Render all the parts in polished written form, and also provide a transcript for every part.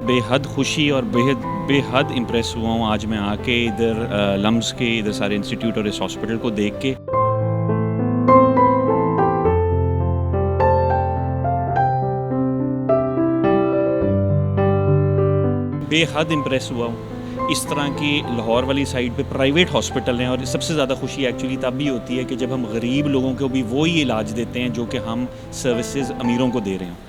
बेहद खुशी और बेहद इम्प्रेस हुआ हूँ आज मैं आके इधर लम्स के इधर सारे इंस्टीट्यूट और इस हॉस्पिटल को देख के। बेहद इम्प्रेस हुआ हूँ। इस तरह की लाहौर वाली साइड पे प्राइवेट हॉस्पिटल हैं और सबसे ज़्यादा खुशी एक्चुअली तब भी होती है कि जब हम गरीब लोगों को भी वही इलाज देते हैं जो कि हम सर्विसेज अमीरों को दे रहे हैं।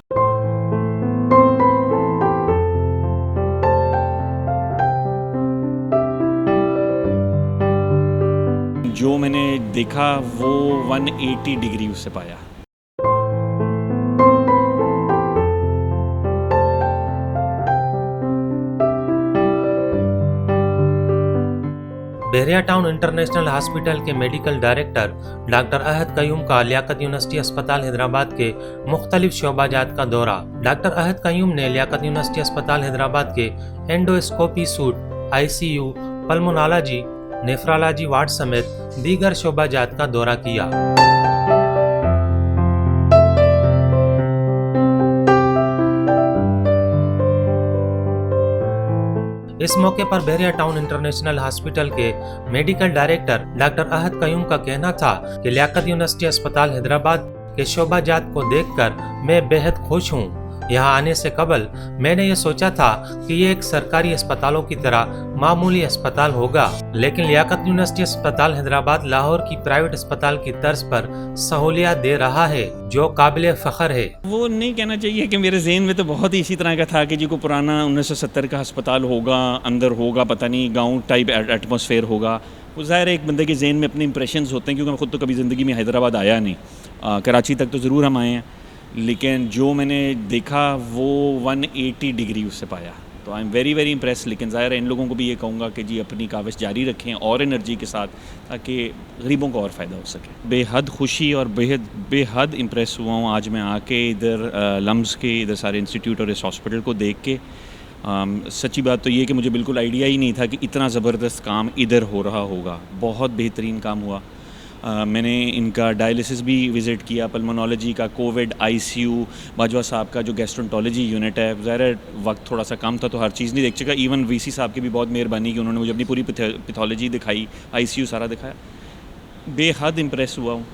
जो मैंने देखा वो 180 डिग्री उससे पाया। बहरिया टाउन इंटरनेशनल हॉस्पिटल के मेडिकल डायरेक्टर डॉक्टर अहद कयूम का लियाकत यूनिवर्सिटी अस्पताल हैदराबाद के मुख्तलिफ शोबाजात का दौरा। डॉक्टर अहद कयूम ने लियाकत यूनिवर्सिटी अस्पताल हैदराबाद के endoscopy suit, ICU, pulmonology, nephrology ward समेत दीगर शोबाजात का दौरा किया। इस मौके पर बहरिया टाउन इंटरनेशनल हॉस्पिटल के मेडिकल डायरेक्टर डॉक्टर अहद कयूम का कहना था कि लियाकत यूनिवर्सिटी अस्पताल हैदराबाद के शोबाजात को देखकर मैं बेहद खुश हूँ। यहाँ आने से कबल मैंने ये सोचा था कि ये एक सरकारी अस्पतालों की तरह मामूली अस्पताल होगा, लेकिन लियाकत यूनिवर्सिटी अस्पताल हैदराबाद लाहौर की प्राइवेट अस्पताल की तर्ज पर सहूलियत दे रहा है, जो काबिल फख्र है। वो नहीं कहना चाहिए कि मेरे जहन में तो बहुत ही इसी तरह का था कि जी को पुराना 1970 का अस्पताल होगा, अंदर होगा, पता नहीं गाँव टाइप एटमॉस्फेयर होगा। वो ज़ाहिर है एक बंदे के जहन में अपने इंप्रेशंस होते हैं, क्योंकि मैं ख़ुद तो कभी ज़िंदगी में हैदराबाद आया नहीं। कराची तक तो ज़रूर हम आए हैं, लेकिन जो मैंने देखा वो 180 डिग्री उससे पाया। तो आई एम वेरी इम्प्रेस। लेकिन ज़ाहिर है इन लोगों को भी ये कहूँगा कि जी अपनी काविश जारी रखें और एनर्जी के साथ, ताकि गरीबों को और फ़ायदा हो सके। बेहद खुशी और बेहद इम्प्रेस हुआ हूँ आज मैं आके इधर लम्स के इधर सारे इंस्टीट्यूट और इस हॉस्पिटल को देख के। सच्ची बात तो ये कि मुझे बिल्कुल आइडिया ही नहीं था कि इतना ज़बरदस्त काम इधर हो रहा होगा। बहुत बेहतरीन काम हुआ। मैंने इनका डायलिसिस भी विज़िट किया, पल्मोनोलॉजी का, कोविड, ICU, बाजवा साहब का जो गैस्ट्रोंटोलॉजी यूनिट है। ज़ाहिर वक्त थोड़ा सा कम था तो हर चीज़ नहीं देख सका। इवन VC साहब की भी बहुत मेहरबानी कि उन्होंने मुझे अपनी पूरी पैथोलॉजी दिखाई, ICU सारा दिखाया। बेहद इम्प्रेस हुआ हूँ।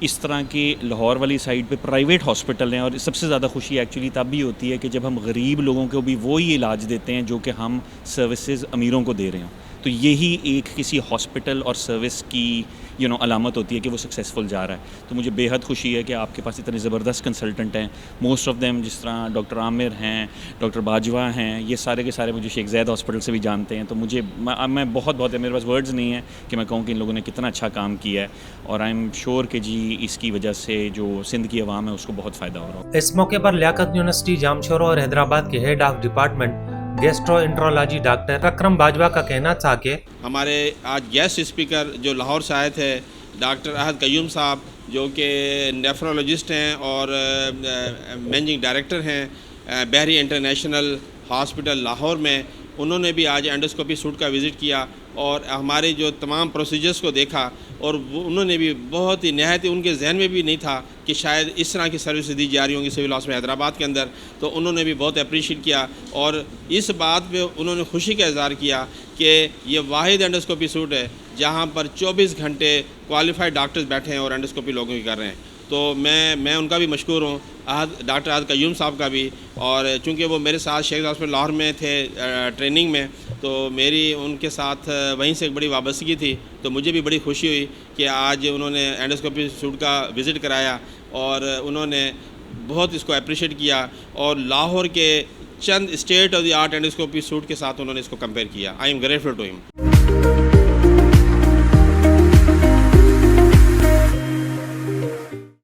इस तरह की लाहौर वाली साइड पे प्राइवेट हॉस्पिटल हैं और सबसे ज़्यादा खुशी एक्चुअली तब भी होती है कि जब हम गरीब लोगों को भी वही इलाज देते हैं जो कि हम सर्विसेज अमीरों को दे रहे हैं। तो यही एक किसी हॉस्पिटल और सर्विस की अलामत होती है कि वो सक्सेसफुल जा रहा है। तो मुझे बेहद खुशी है कि आपके पास इतने ज़बरदस्त कंसल्टेंट हैं। मोस्ट ऑफ़ देम, जिस तरह डॉक्टर आमिर हैं, डॉक्टर बाजवा हैं, ये सारे के सारे मुझे शेख ज़ैद हॉस्पिटल से भी जानते हैं। तो मुझे मैं बहुत मेरे पास वर्ड्स नहीं है कि मैं कहूँ कि इन लोगों ने कितना अच्छा काम किया है। और आई एम श्योर कि जी इसकी वजह से जो सिंध की आवाम है उसको बहुत फ़ायदा हो रहा है। इस मौके पर लियाकत यूनिवर्सिटी जामशोरा और हैदराबाद के head of department gastroenterology doctor Akram Bajwa का कहना था कि हमारे आज गेस्ट स्पीकर जो लाहौर से आए थे, डॉक्टर अहद कयूम साहब, जो कि नेफ्रोलॉजिस्ट हैं और मैनेजिंग डायरेक्टर हैं बहरिया इंटरनेशनल हॉस्पिटल लाहौर में, उन्होंने भी आज एंडोस्कोपी सूट का विज़िट किया और हमारे जो तमाम प्रोसीजर्स को देखा। और उन्होंने भी बहुत ही नहायत, उनके जहन में भी नहीं था कि शायद इस तरह की सर्विस दी जा रही होंगी सिविल हॉस्पिटल हैदराबाद के अंदर। तो उन्होंने भी बहुत अप्रीशिएट किया और इस बात पे उन्होंने खुशी का इज़हार किया कि ये वाहिद एंडोस्कोपी सूट है जहाँ पर 24 घंटे क्वालिफाइड डॉक्टर्स बैठे हैं और एंडोस्कोपी लोगों की कर रहे हैं। तो मैं उनका भी मशकूर हूँ, डॉक्टर अहद कयूम साहब का भी। और चूँकि वो मेरे साथ शेख हॉस्पिटल लाहौर में थे ट्रेनिंग में, तो मेरी उनके साथ वहीं से एक बड़ी वाबस्तगी थी। तो मुझे भी बड़ी खुशी हुई कि आज उन्होंने एंडोस्कोपी सूट का विज़िट कराया और उन्होंने बहुत इसको अप्रिशिएट किया और लाहौर के चंद state of the art endoscopy suite के साथ उन्होंने इसको कंपेयर किया। I am grateful to him.